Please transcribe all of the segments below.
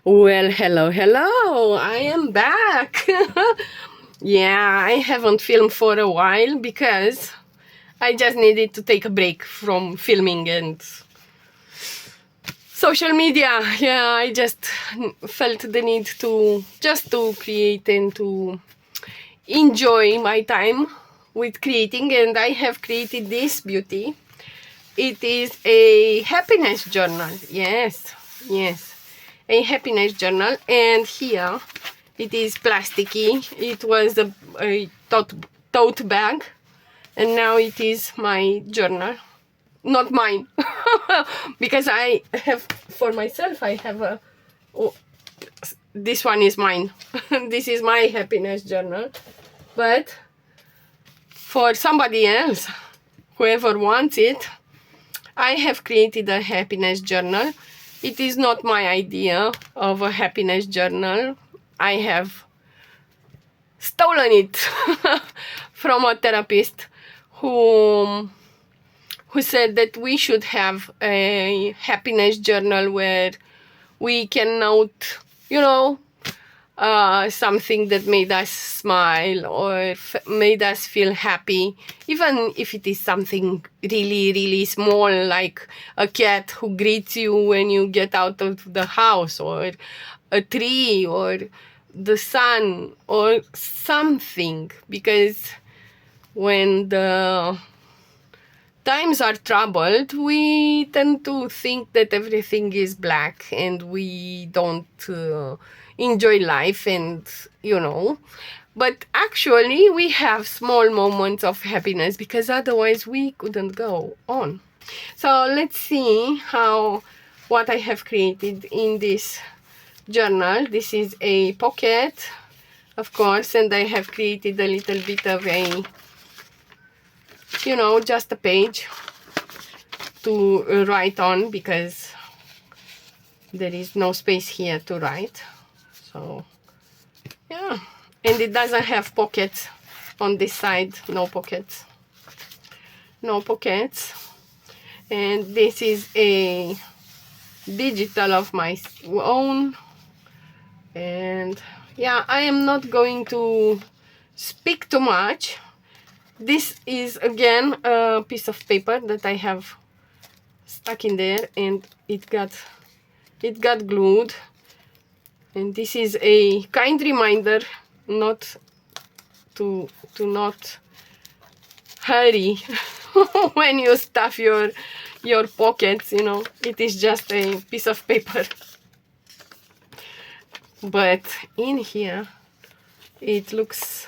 Well, hello. I am back. Yeah, I haven't filmed for a while because I just needed to take a break from filming and social media. Yeah, I just felt the need to create and to enjoy my time with creating, and I have created this beauty. It is a happiness journal. Yes, a happiness journal. And here it is plasticky. It was a tote bag, and now it is my journal. Not mine, because I have for myself. I have a. Oh, this one is mine. This is my happiness journal, but for somebody else, whoever wants it, I have created a happiness journal. It is not my idea of a happiness journal. I have stolen it from a therapist who said that we should have a happiness journal where we can note, something that made us smile or made us feel happy, even if it is something really, really small, like a cat who greets you when you get out of the house, or a tree, or the sun, or something. Because when the times are troubled, we tend to think that everything is black and we don't enjoy life, and but actually we have small moments of happiness, because otherwise we couldn't go on. So let's see what I have created in this journal. This is a pocket, of course, and I have created a little bit of a, just a page to write on, because there is no space here to write. So yeah, and it doesn't have pockets on this side. No pockets. And this is a digital of my own. And yeah, I am not going to speak too much. This is again a piece of paper that I have stuck in there, and it got glued. And this is a kind reminder not to not hurry when you stuff your pockets. It is just a piece of paper, but in here it looks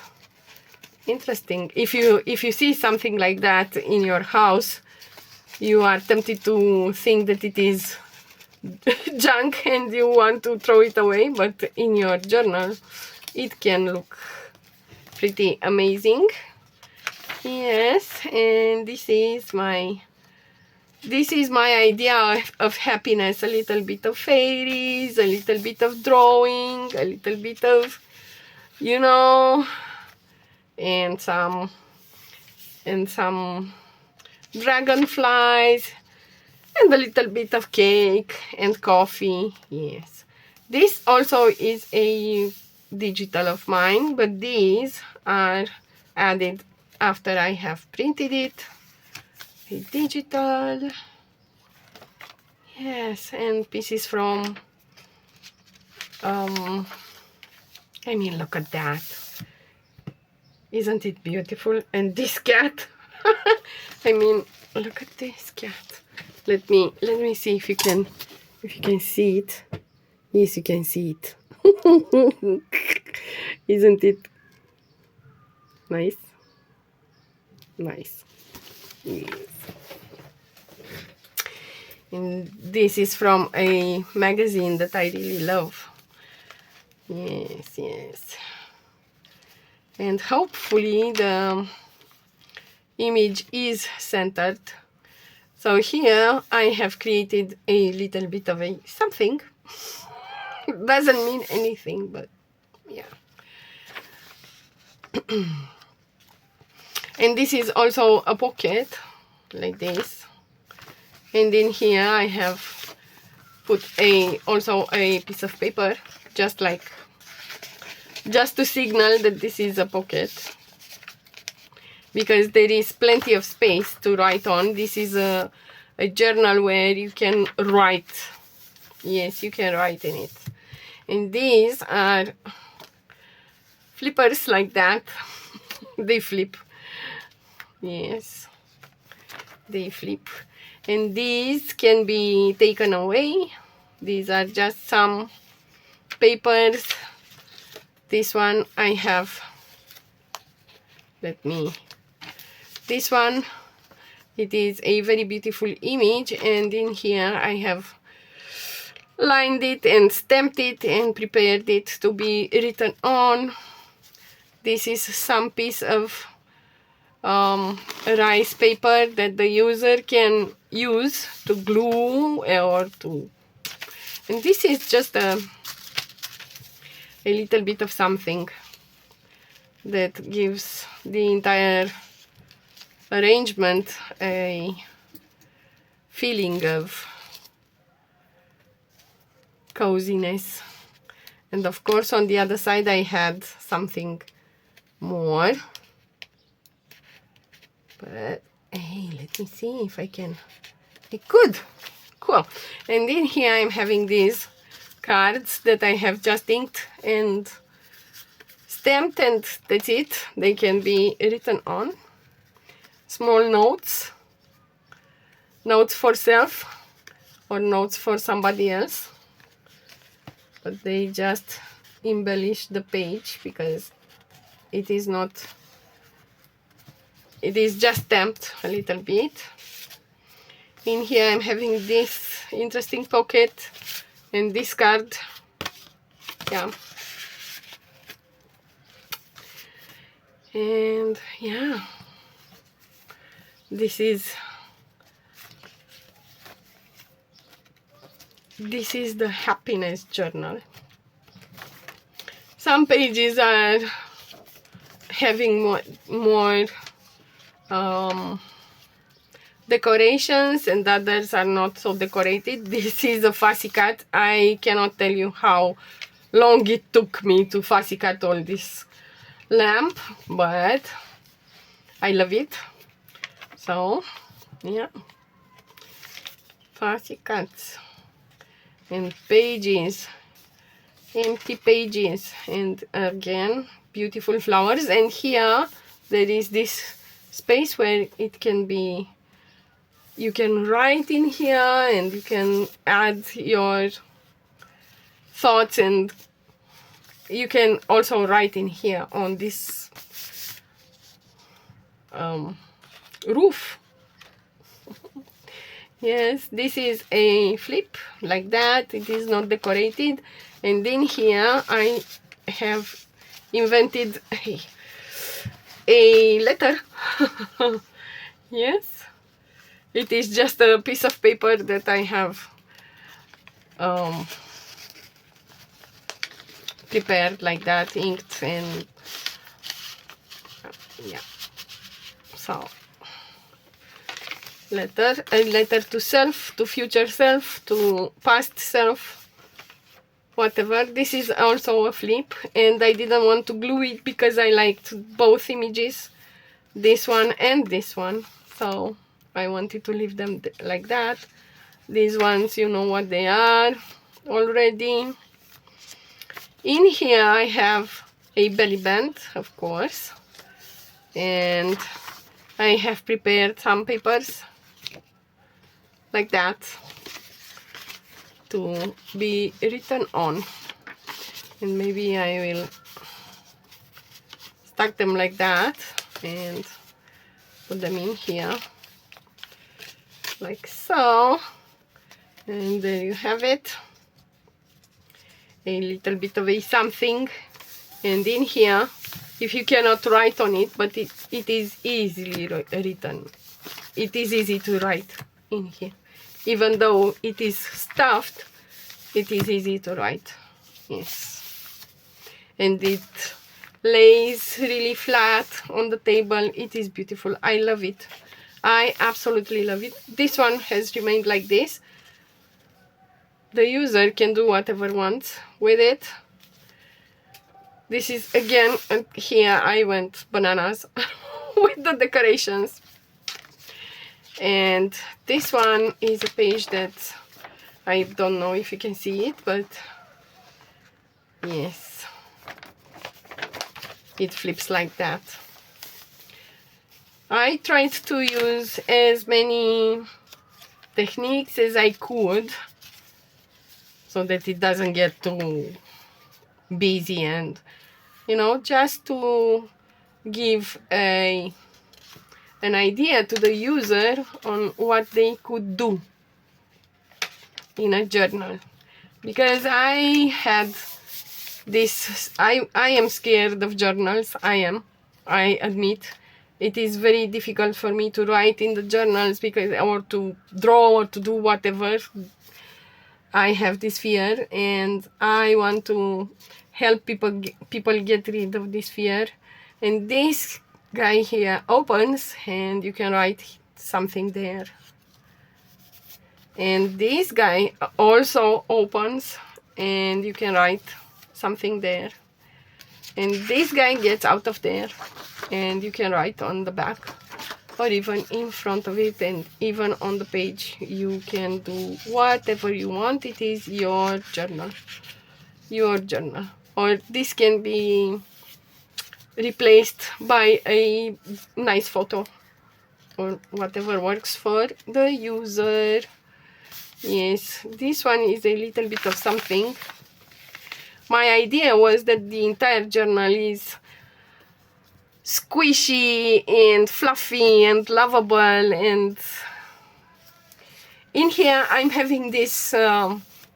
interesting. If you see something like that in your house, you are tempted to think that it is junk and you want to throw it away, but in your journal it can look pretty amazing. Yes, and this is my idea of happiness. A little bit of fairies, a little bit of drawing, a little bit of and some dragonflies, and a little bit of cake and coffee. Yes, this also is a digital of mine, but these are added after I have printed it. A digital. Yes, and pieces from look at that. Isn't it beautiful? And this cat. Look at this cat. Let me see if you can see it. Yes, you can see it. Isn't it nice? Yes. And this is from a magazine that I really love. Yes. And hopefully the image is centered. So here I have created a little bit of a something. Doesn't mean anything, but yeah. And this is also a pocket like this, and in here I have put also a piece of paper, just to signal that this is a pocket, because there is plenty of space to write on. This is a journal where you can write. Yes, you can write in it. And these are flippers like that. They flip. Yes, they flip. And these can be taken away. These are just some papers. This one I have, this one, it is a very beautiful image, and in here I have lined it and stamped it and prepared it to be written on. This is some piece of rice paper that the user can use to glue or to, and this is just a little bit of something that gives the entire arrangement a feeling of coziness. And of course on the other side I had something more, but hey, let me see if I can. I could. Cool. And in here I'm having these cards that I have just inked and stamped, and that's it. They can be written on. Small notes for self or notes for somebody else, but they just embellish the page because it is just stamped a little bit. In here I'm having this interesting pocket and this card. Yeah. And yeah, this is the happiness journal. Some pages are having more decorations and others are not so decorated. This is a fussy cut. I cannot tell you how long it took me to fussy cut all this lamp, but I love it. So yeah, fussy cuts and pages, empty pages, and again beautiful flowers. And here there is this space where it can be, you can write in here and you can add your thoughts, and you can also write in here on this roof. Yes, this is a flip like that. It is not decorated. And in here I have invented a letter. Yes, it is just a piece of paper that I have prepared like that, inked, and yeah. So a letter to self, to future self, to past self, whatever. This is also a flip, and I didn't want to glue it because I liked both images, this one and this one, so I wanted to leave them like that. These ones, you know what they are already. In here I have a belly band, of course, and I have prepared some papers like that to be written on, and maybe I will stack them like that and put them in here like so. And there you have it, a little bit of a something. And in here, if you cannot write on it, but it is easily written, it is easy to write in here. Even though it is stuffed, it is easy to write. Yes. And it lays really flat on the table. It is beautiful. I love it. I absolutely love it. This one has remained like this. the user can do whatever wants with it. This is again, and here I went bananas with the decorations. And this one is a page that I don't know if you can see it, but yes, it flips like that. I tried to use as many techniques as I could so that it doesn't get too busy, and you know, just to give an idea to the user on what they could do in a journal. Because I had this, I am scared of journals. I admit it is very difficult for me to write in the journals, because or to draw or to do whatever. I have this fear, and I want to help people get rid of this fear. And this guy here opens, and you can write something there. And this guy also opens, and you can write something there. And this guy gets out of there, and you can write on the back or even in front of it, and even on the page. You can do whatever you want. It is your journal. Or this can be replaced by a nice photo, or whatever works for the user. Yes, this one is a little bit of something. My idea was that the entire journal is squishy and fluffy and lovable, and in here I'm having this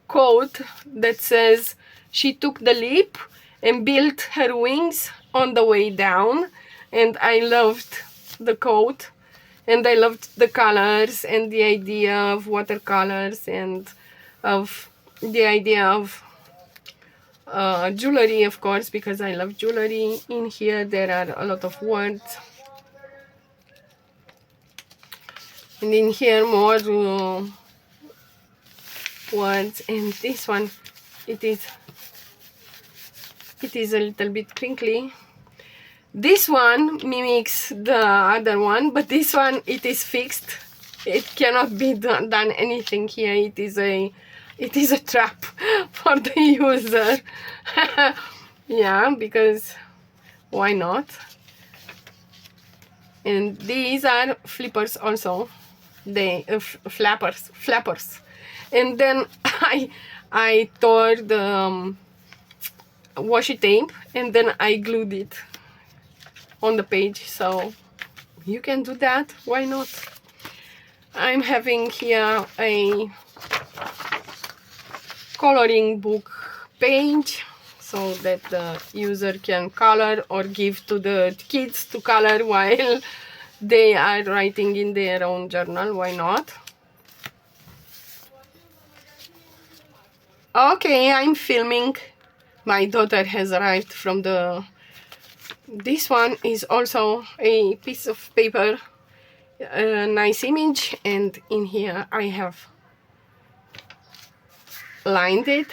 quote that says, "She took the leap and built her wings on the way down." And I loved the quote, and I loved the colors and the idea of watercolors, and of the idea of jewelry, of course, because I love jewelry. In here there are a lot of words, and in here more words. And this one, it is a little bit crinkly. This one mimics the other one, but this one, it is fixed. It cannot be done anything here. It is a trap for the user. Yeah, because why not? And these are flippers also. They flappers. And then I tore the washi tape, and then I glued it on the page. So you can do that. Why not? I'm having here a coloring book page, so that the user can color or give to the kids to color while they are writing in their own journal. Why not? Okay, I'm filming. My daughter has arrived from the... This one is also a piece of paper, a nice image, and in here I have lined it.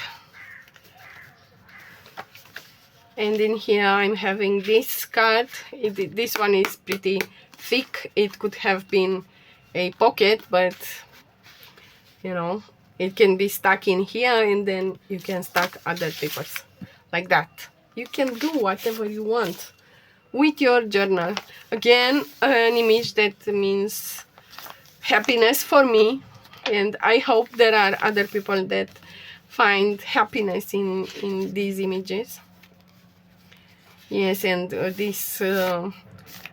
And in here I'm having this card. This one is pretty thick. It could have been a pocket, but you know, it can be stuck in here, and then you can stack other papers like that. You can do whatever you want with your journal. Again, an image that means happiness for me, and I hope there are other people that find happiness in these images. Yes, and this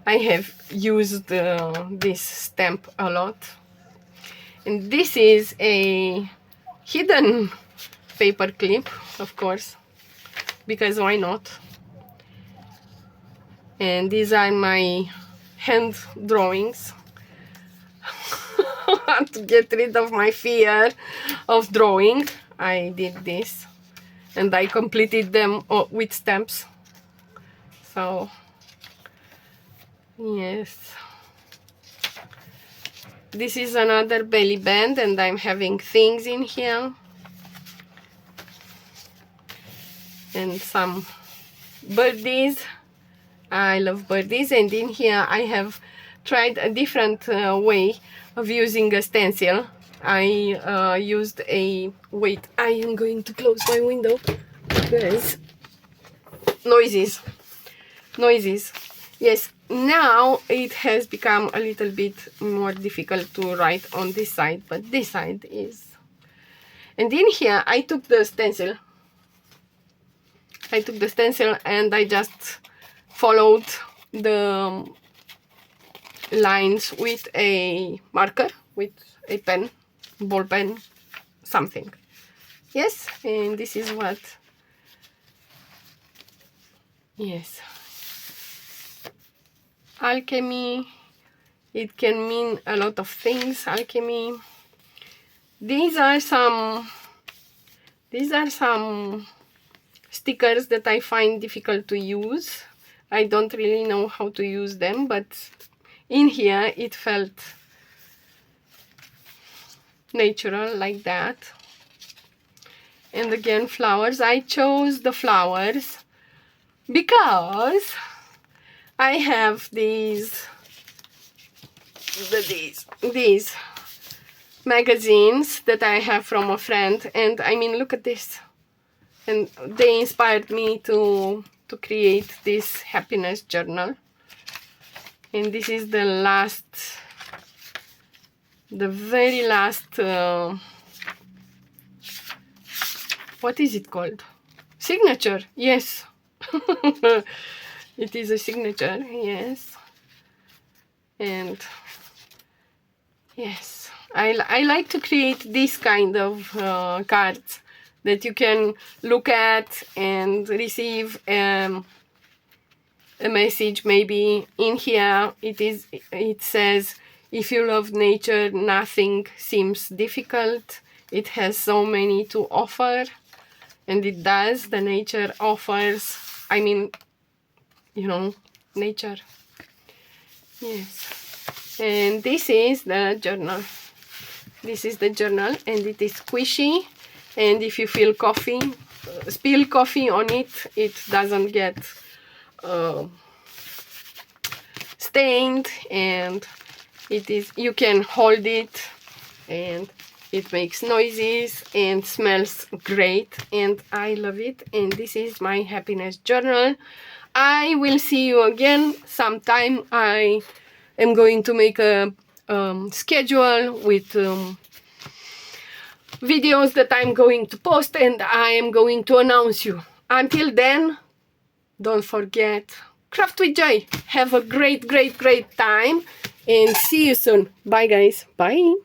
I have used this stamp a lot. And this is a hidden paper clip, of course, because why not? And these are my hand drawings to get rid of my fear of drawing. I did this, and I completed them with stamps. So yes, this is another belly band, and I'm having things in here. and some birdies. I love birdies. And in here I have tried a different way of using a stencil. I used a, wait, I am going to close my window because noises. Yes, now it has become a little bit more difficult to write on this side, but this side is. And in here I took the stencil and I just followed the lines with a marker, with a pen, ball pen, something. Yes, and this is what, yes. Alchemy, it can mean a lot of things, alchemy. These are some stickers that I find difficult to use. I don't really know how to use them, but in here it felt natural like that. And again, flowers. I chose the flowers because I have these magazines that I have from a friend, and I mean, look at this. And they inspired me to create this happiness journal. And this is the very last, what is it called? Signature, yes. It is a signature, yes. And yes, I like to create this kind of cards that you can look at and receive a message. Maybe in here it says, if you love nature, nothing seems difficult. It has so many to offer, and it does. The nature offers, I mean, you know, nature. Yes. And this is the journal. This is the journal, and it is squishy. And if you feel coffee, spill coffee on it, it doesn't get stained, and it is, you can hold it, and it makes noises and smells great, and I love it. And this is my happiness journal. I will see you again sometime. I am going to make a schedule with videos that I'm going to post, and I am going to announce you. Until then, don't forget, craft with joy. Have a great time, and see you soon. Bye guys. Bye.